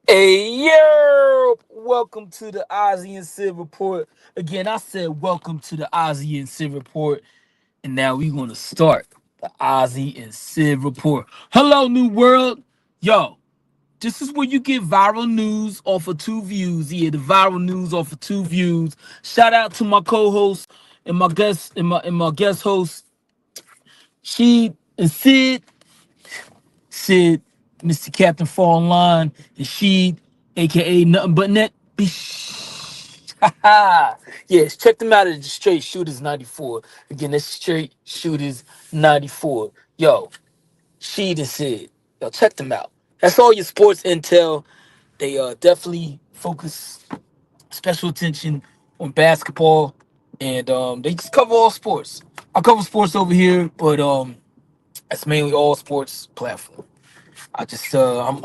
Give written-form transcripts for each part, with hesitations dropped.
Hey yo! Welcome to the Ozzy and Sid Report. Again, I said welcome to the Ozzy and Sid Report, and now we're gonna start the Ozzy and Sid Report. Hello, new world, yo! This is where you get viral news off of two views. Yeah, the viral news off of two views. Shout out to my co-host and my guest and my guest host, she and Sid. Sid, Mr. Captain Fall in Line, and Sheed, aka Nothing But Net. Yes, check them out at the Straight Shooters 94. Again, that's Straight Shooters 94. Yo, Sheed and Sid. Yo, check them out. That's all your sports intel. They definitely focus special attention on basketball, and they just cover all sports. I cover sports over here, but it's mainly all sports platform. I just I'm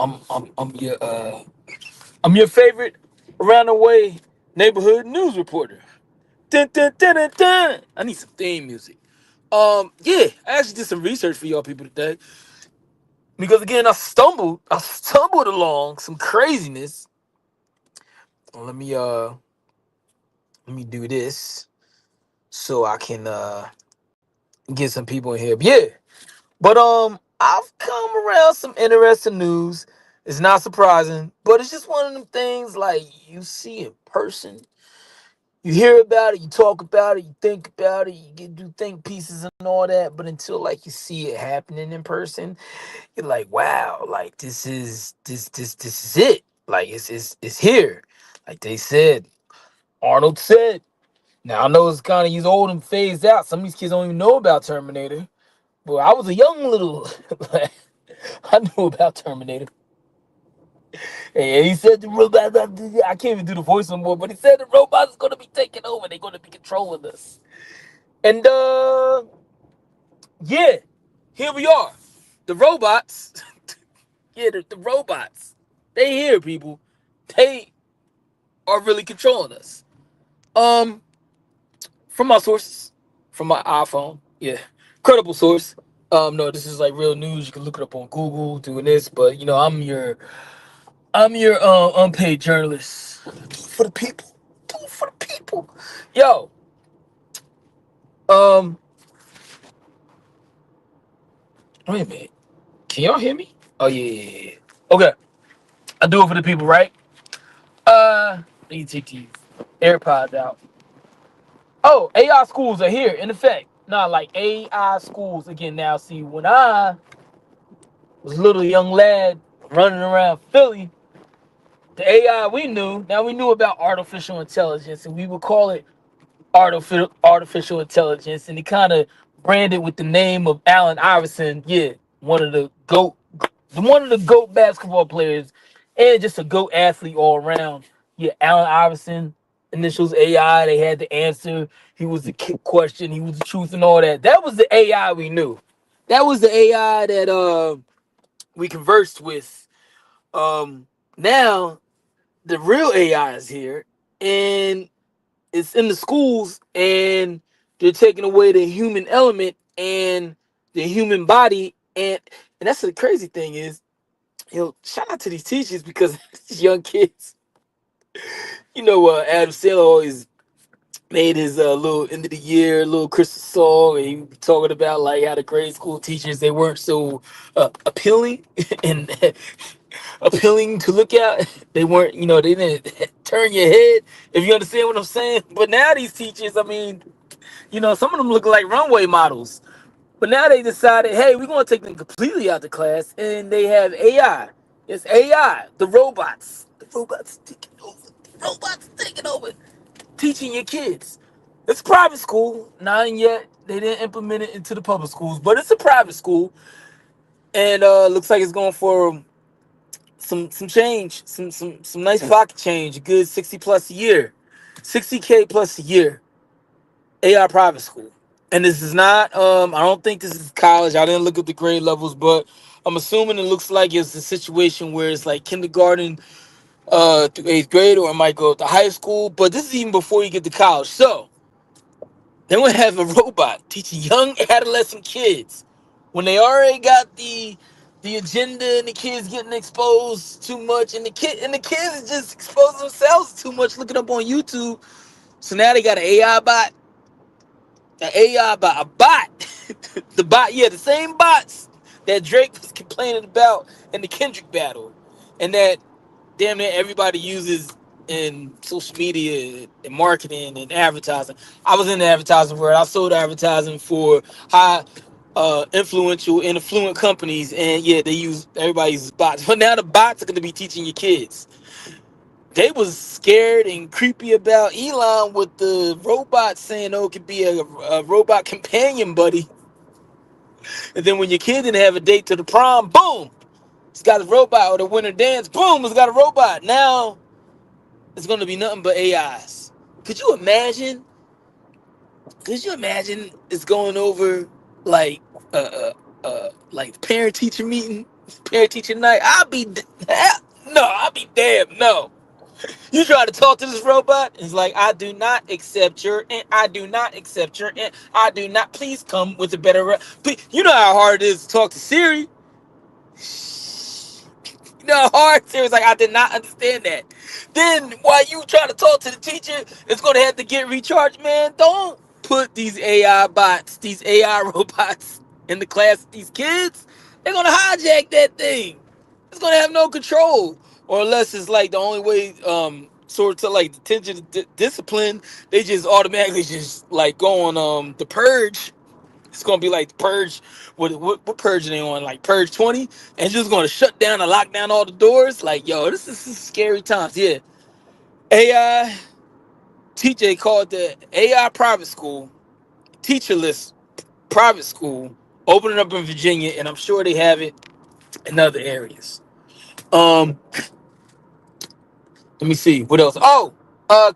your favorite around the way neighborhood news reporter. Dun, dun, dun, dun, dun. I need some theme music. Yeah, I actually did some research for y'all people today because again I stumbled along some craziness. Well, let me do this so I can get some people in here. Yeah, but I've come around some interesting news. It's not surprising, but it's just one of them things like you see in person. You hear about it, you talk about it, you think about it, you get do think pieces and all that, but until like you see it happening in person, you're like, wow, like this is it. Like it's here. Like they said, Arnold said. Now I know it's kind of he's old and phased out. Some of these kids don't even know about Terminator. But I was a young little I knew about Terminator. And he said the robot, I can't even do the voice no more, but he said the robots is gonna be taking over, they're gonna be controlling us. And yeah, here we are. The robots, yeah, the robots. They here, people. They are really controlling us. Um, from my sources, from my iPhone, yeah. Credible source. No, this is like real news. You can look it up on Google doing this, but you know, I'm your unpaid journalist. Do it for the people. Do it for the people. Yo, um, wait a minute. Can y'all hear me? Oh yeah. Okay. I do it for the people, right? Let me take these AirPods out. Oh, AI schools are here in effect. Nah, like AI schools again now. See, when I was a little young lad running around Philly, the AI we knew, now we knew about artificial intelligence, and we would call it artificial intelligence, and he kind of branded with the name of Allen Iverson. Yeah, one of the goat basketball players, and just a goat athlete all around. Yeah, Allen Iverson. Initials AI. They had the answer. He was the kick question. He was the truth and all that. That was the AI we knew. That was the AI that we conversed with. Now the real AI is here, and it's in the schools, and they're taking away the human element and the human body, and that's the crazy thing is, shout out to these teachers because these young kids, Adam Sandler always made his little end of the year little Christmas song, and he was talking about like how the grade school teachers they weren't so appealing and appealing to look at. They weren't, they didn't turn your head, if you understand what I'm saying. But now these teachers, I mean, some of them look like runway models. But now they decided, hey, we're going to take them completely out the class, and they have AI. It's AI, the robots. The robots taking over. The robots taking over, teaching your kids. It's a private school, not yet. They didn't implement it into the public schools, but it's a private school, and looks like it's going for some change, some nice pocket change, a good 60 plus a year, 60K plus a year. AI private school. And this is not I don't think this is college. I didn't look at the grade levels, but I'm assuming it looks like it's a situation where it's like kindergarten through 8th grade, or it might go to high school, but this is even before you get to college. So then we have a robot teaching young adolescent kids when they already got the the agenda and the kids getting exposed too much, and the kids just expose themselves too much looking up on YouTube. So now they got an AI bot, a bot, the bot, yeah, the same bots that Drake was complaining about in the Kendrick battle, and that damn near everybody uses in social media and marketing and advertising. I was in the advertising world. I sold advertising for high influential and affluent companies, and yeah, everybody uses bots. But now the bots are going to be teaching your kids. They was scared and creepy about Elon with the robot saying, "Oh, it could be a robot companion buddy." And then when your kid didn't have a date to the prom, boom, it's got a robot, or the winter dance, boom, it's got a robot. Now it's gonna be nothing but AIs. Could you imagine? Could you imagine it's going over like like parent teacher meeting, parent teacher night? No, I'll be damned. No, you try to talk to this robot, it's like, I do not accept your, and I do not accept your, and I do not. Please come with a better. You know how hard it is to talk to Siri. You know how hard Siri's like, I did not understand that. Then while you try to talk to the teacher, it's gonna have to get recharged. Man, don't put these AI bots, these AI robots in the class with these kids. They're gonna hijack that thing. It's gonna have no control. Or unless it's like the only way sort of like detention discipline, they just automatically just like go on the purge. It's gonna be like the purge. What purge are they on? Like purge 20, and just gonna shut down and lock down all the doors. Like, yo, this is scary times. Yeah, AI teacher called the AI private school, teacherless private school, opening up in Virginia, and I'm sure they have it in other areas. Um, Let me see what else. Oh,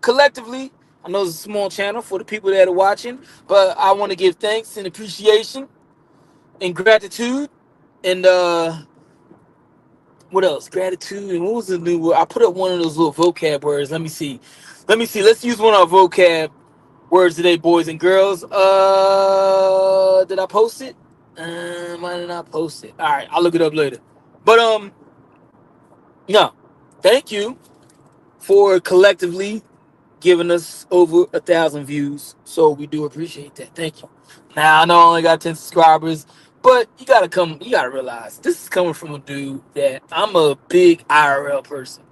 collectively, I know it's a small channel for the people that are watching, but I want to give thanks and appreciation and gratitude and what else? Gratitude and what was the new word? I put up one of those little vocab words. Let me see. Let me see. Let's use one of our vocab words today, boys and girls. Did I post it? Why did I post it? All right, I'll look it up later. But no. Thank you for collectively giving us over 1,000 views. So we do appreciate that. Thank you. Now I know I only got 10 subscribers, but you gotta realize this is coming from a dude that I'm a big IRL person.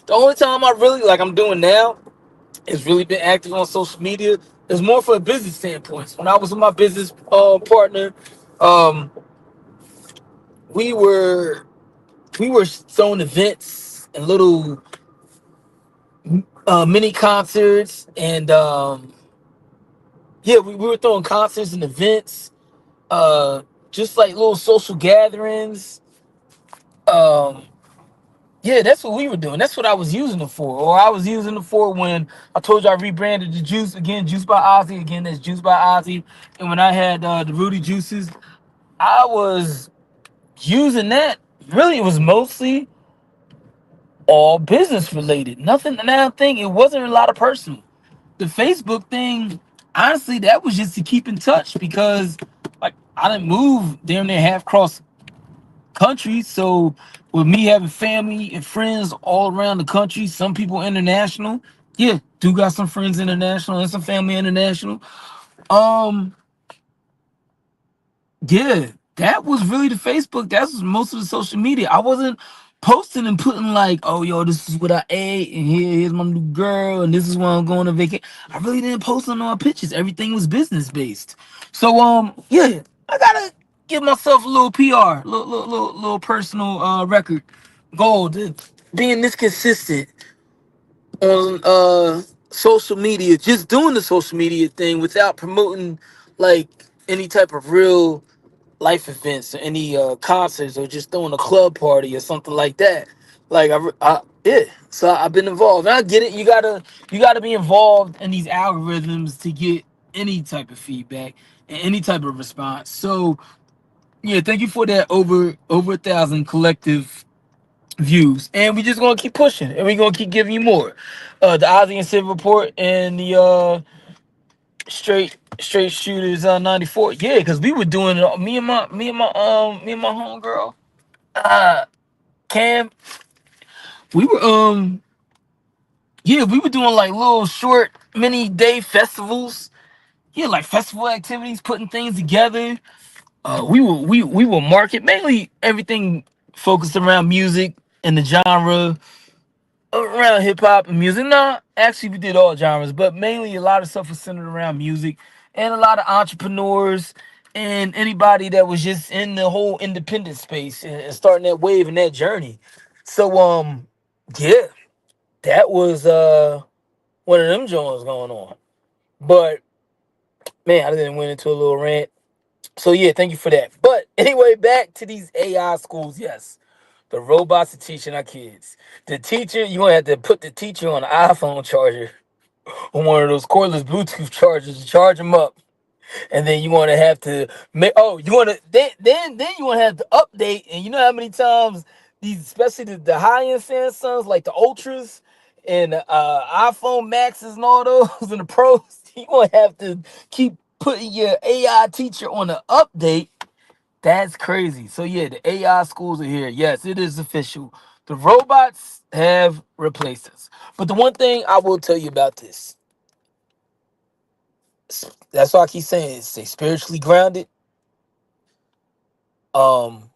The only time I really like I'm doing now is really been active on social media is more for a business standpoint. When I was with my business partner, um, we were we were throwing events and little mini concerts and yeah, we were throwing concerts and events, uh, just like little social gatherings. Um, yeah, that's what we were doing. That's what I was using it for. Or I was using it for when I told you I rebranded the juice again, Juice by Ozzy. Again, that's Juice by Ozzy. And when I had the Rudy Juices, I was using that. Really, it was mostly all business related. Nothing. And I think it wasn't a lot of personal. The Facebook thing, honestly, that was just to keep in touch because like I didn't move damn near half cross country. So with me having family and friends all around the country, some people international. Yeah, do got some friends international and some family international. Um, Yeah, that was really the Facebook. That was most of the social media. I wasn't posting and putting like, oh yo, this is what I ate, and here's my new girl, and this is where I'm going to vacation. I really didn't post on all pictures. Everything was business based. So yeah, I gotta give myself a little PR, little personal record goal to being this consistent on social media, just doing the social media thing without promoting like any type of real life events or any concerts or just throwing a club party or something like that. Like yeah, so I've been involved. And I get it. You gotta be involved in these algorithms to get any type of feedback and any type of response. So yeah, thank you for that over 1,000 collective views, and we just gonna keep pushing, and we're gonna keep giving you more. The Ozzy and Sid report and the straight shooters 94. Yeah, because we were doing it. Me and my homegirl. uh Cam, we were yeah, we were doing like little short mini day festivals. Yeah, like festival activities, putting things together. We will market mainly everything focused around music and the genre around hip hop and music. No, actually we did all genres, but mainly a lot of stuff was centered around music and a lot of entrepreneurs and anybody that was just in the whole independent space and starting that wave and that journey. So yeah, that was one of them joints going on. But man, I didn't went into a little rant. So yeah, thank you for that. But anyway, back to these AI schools. Yes, the robots are teaching our kids. The teacher, you gonna have to put the teacher on an iPhone charger on one of those cordless Bluetooth chargers to charge them up, and then you want to have to make. Oh, you want to then you want to have to update. And you know how many times these, especially the high end Samsungs like the Ultras and iPhone Maxes and all those and the Pros, you gonna have to keep putting your AI teacher on an update. That's crazy. So yeah, the AI schools are here. Yes, it is official. The robots have replaced us. But the one thing I will tell you about this, that's why I keep saying, stay spiritually grounded. Um,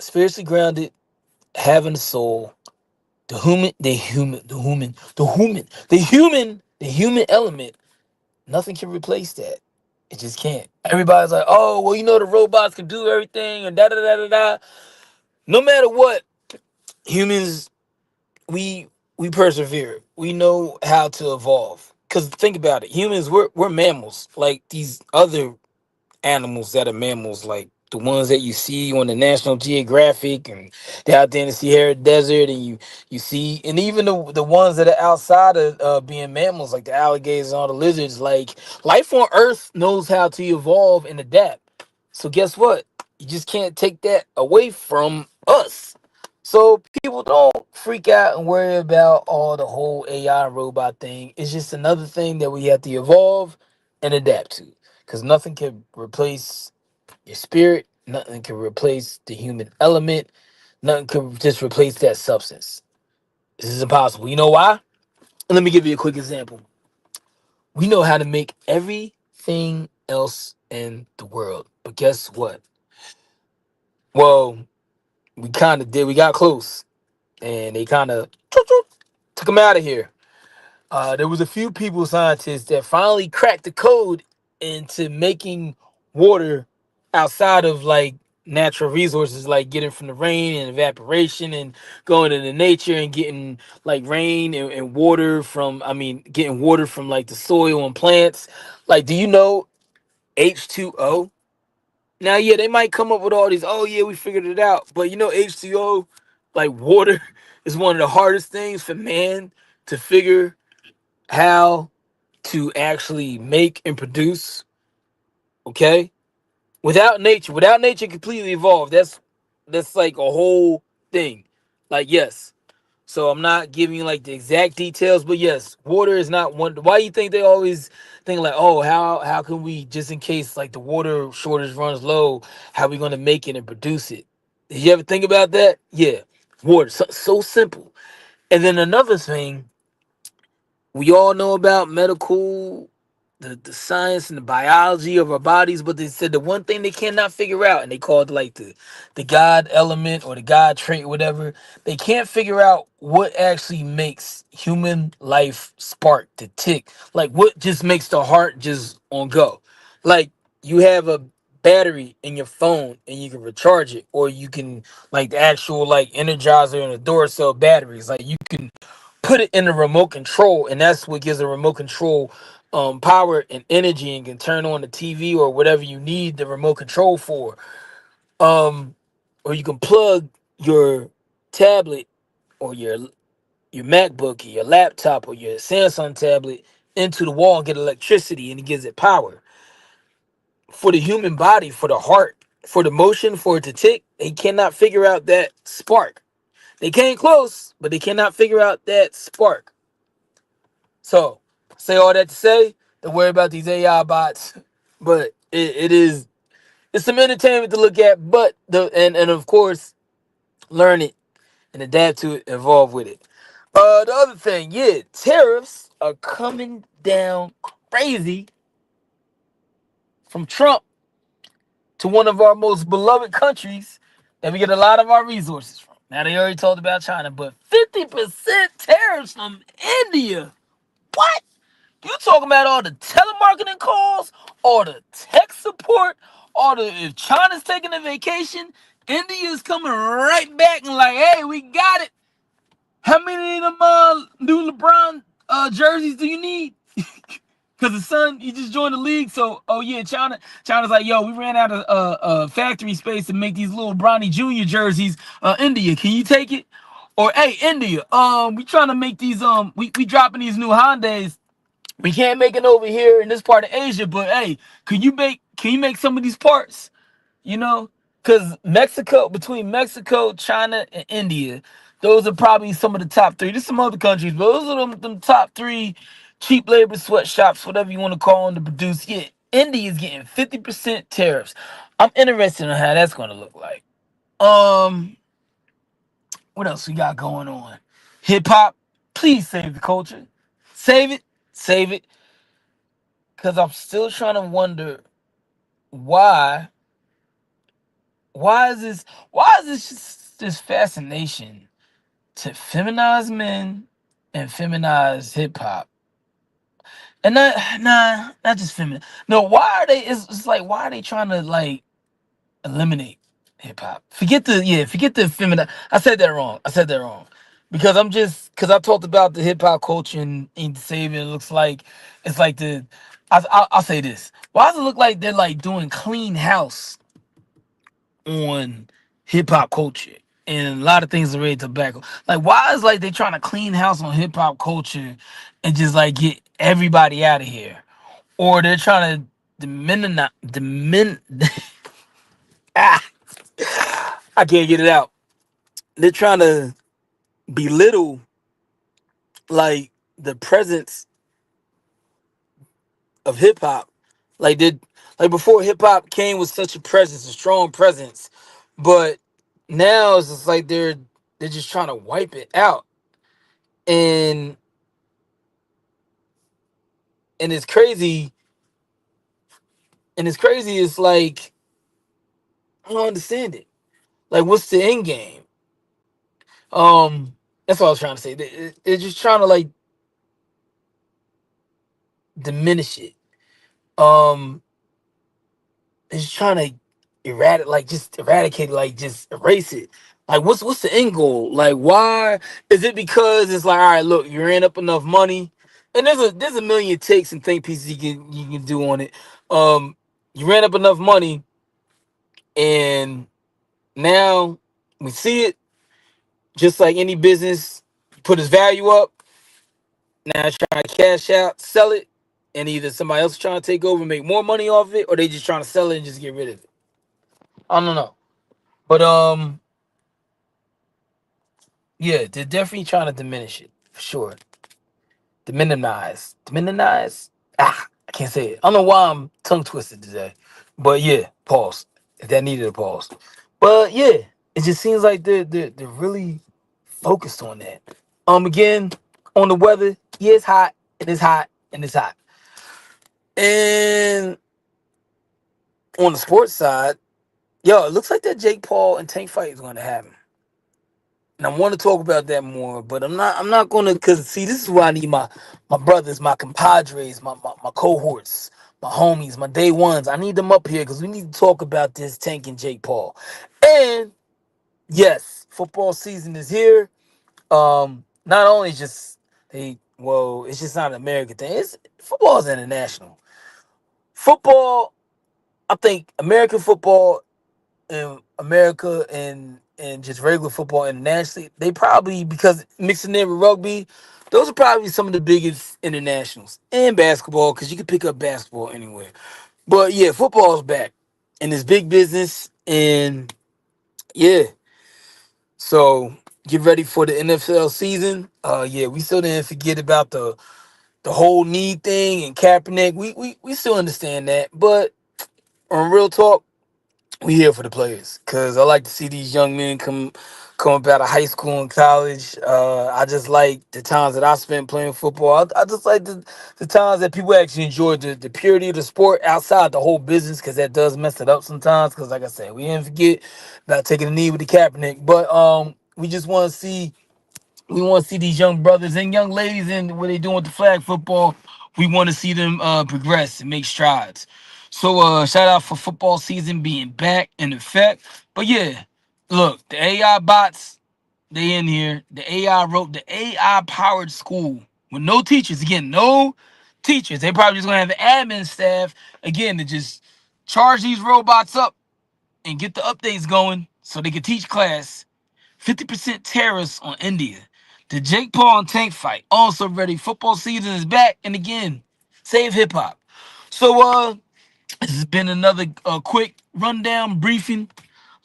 spiritually grounded, having a soul, the human element. Nothing can replace that. It just can't. Everybody's like, oh, well, you know, the robots can do everything and da da da da da. No matter what, humans, we we persevere. We know how to evolve. Cause think about it, humans, we're mammals, like these other animals that are mammals, like the ones that you see on the National Geographic and they're out there in the Sahara Desert, and you see, and even the ones that are outside of being mammals, like the alligators and all the lizards. Like life on Earth knows how to evolve and adapt. So guess what? You just can't take that away from us. So people don't freak out and worry about all the whole AI and robot thing. It's just another thing that we have to evolve and adapt to, because nothing can replace your spirit, nothing can replace the human element, nothing can just replace that substance. This is impossible. You know why? Let me give you a quick example. We know how to make everything else in the world, but guess what? Well, we kind of did. We got close, and they kind of took them out of here. There was a few people, scientists, that finally cracked the code into making water outside of like natural resources, like getting from the rain and evaporation and going into nature and getting like rain and water from, I mean, getting water from like the soil and plants. Like, do you know H2O? Now, yeah, they might come up with all these, oh yeah, we figured it out. But you know, H2O, like water, is one of the hardest things for man to figure how to actually make and produce. Okay, without nature completely evolved. That's like a whole thing. Like, yes. So I'm not giving you like the exact details, but yes, water is not one. Why you think they always think like, oh, how can we, just in case like the water shortage runs low, how we gonna make it and produce it? Did you ever think about that? Yeah, water, so simple. And then another thing, we all know about medical, the science and the biology of our bodies, but they said the one thing they cannot figure out, and they called like the God element or the God trait, whatever. They can't figure out what actually makes human life spark to tick. Like what just makes the heart just on go. Like you have a battery in your phone and you can recharge it, or you can like the actual like energizer and the door cell batteries. Like you can put it in the remote control, and that's what gives the remote control power and energy, and can turn on the TV or whatever you need the remote control for. um or you can plug your tablet or your MacBook or your laptop or your Samsung tablet into the wall and get electricity, and it gives it power. For the human body, for the heart, for the motion, for it to tick, they cannot figure out that spark. They came close, but they cannot figure out that spark. So, say all that to say, don't worry about these AI bots, but it is it's some entertainment to look at, but and of course learn it and adapt to it, evolve with it. The other thing, yeah, tariffs are coming down crazy from Trump to one of our most beloved countries that we get a lot of our resources from. Now they already told about China, but 50% tariffs from India. What? You talking about all the telemarketing calls, all the tech support, all the if China's taking a vacation, India's coming right back and like, hey, we got it. How many of them new LeBron jerseys do you need? Cause his son, he just joined the league. So, oh yeah, China's like, yo, we ran out of factory space to make these little Bronny Jr. jerseys. India, can you take it? Or hey, India, we trying to make these we dropping these new Hondas. We can't make it over here in this part of Asia, but hey, can you make some of these parts? You know, because Mexico, between Mexico, China, and India, those are probably some of the top three. There's some other countries, but those are them top three cheap labor sweatshops, whatever you want to call them, to produce. Yeah, India is getting 50% tariffs. I'm interested in how that's going to look like. Um, what else we got going on? Hip hop, please save the culture. Save it, save it, because I'm still trying to wonder why. Why is this just this fascination to feminize men and feminize hip hop? And not just feminine. No, why are they? It's like why are they trying to like eliminate hip hop? Forget the feminine. I said that wrong. Because because I talked about the hip hop culture and saving. It looks like it's like I'll say this. Why does it look like they're like doing clean house on hip hop culture and a lot of things related to tobacco? Like, why is like they trying to clean house on hip hop culture and just like get everybody out of here, or they're trying to ah, I can't get it out. They're trying to belittle like the presence of hip hop, like before hip hop came with such a presence, a strong presence, but now it's just like they're just trying to wipe it out. And and it's crazy. It's like I don't understand it. Like, what's the end game? That's what I was trying to say. They're just trying to like diminish it. Um, it's just trying to eradicate, like just erase it. Like, what's the end goal? Like, why is it? Because it's like, all right, look, you ran up enough money, and there's a million takes and think pieces you can do on it. Um, you ran up enough money, and now we see it. Just like any business, put its value up. Now it's trying to cash out, sell it, and either somebody else is trying to take over and make more money off of it, or they just trying to sell it and just get rid of it. I don't know, but yeah, they're definitely trying to diminish it for sure. Demonize. I can't say it. I don't know why I'm tongue twisted today, but yeah, pause. If that needed a pause, but yeah, it just seems like they're really focused on that. Again, on the weather, yeah, it's hot and it's hot and it's hot. And on the sports side, yo, it looks like that Jake Paul and Tank fight is going to happen. And I want to talk about that more, but I'm not going to, because see, this is why I need my brothers, my compadres, my cohorts, my homies, my day ones. I need them up here because we need to talk about this Tank and Jake Paul. And yes, football season is here. Not only just it's just not an American thing. It's football is international. Football, I think American football and America and just regular football internationally, they probably, because mixing in with rugby, those are probably some of the biggest internationals. And basketball, because you can pick up basketball anywhere. But yeah, football's back. And it's big business. And yeah. So get ready for the NFL season. Yeah, we still didn't forget about the whole knee thing and Kaepernick. We still understand that. But on real talk, We here for the players because I like to see these young men come up out of high school and college. I just like the times that I spent playing football. I just like the times that people actually enjoy the purity of the sport outside the whole business, because that does mess it up sometimes. Because like I said, we didn't forget about taking a knee with the Kaepernick, but we just want to see these young brothers and young ladies and what they doing with the flag football. We want to see them progress and make strides. So shout out for football season being back in effect. But yeah, look, the AI bots, they in here. The AI wrote the AI powered school with no teachers. Again, no teachers. They probably just gonna have an admin staff again to just charge these robots up and get the updates going so they can teach class. 50% tariffs on India. The Jake Paul and Tank fight also ready. Football season is back, and again, save hip hop. So this has been another quick rundown briefing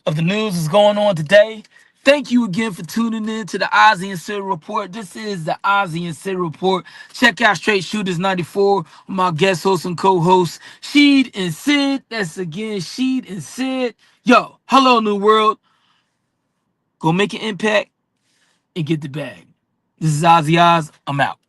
of the news that's going on today. Thank you again for tuning in to the Ozzy and Sid Report. This is the Ozzy and Sid Report. Check out Straight Shooters 94 with my guest host and co-host, Sheed and Sid. That's again Sheed and Sid. Yo, hello, New World. Go make an impact and get the bag. This is Ozzy Oz. I'm out.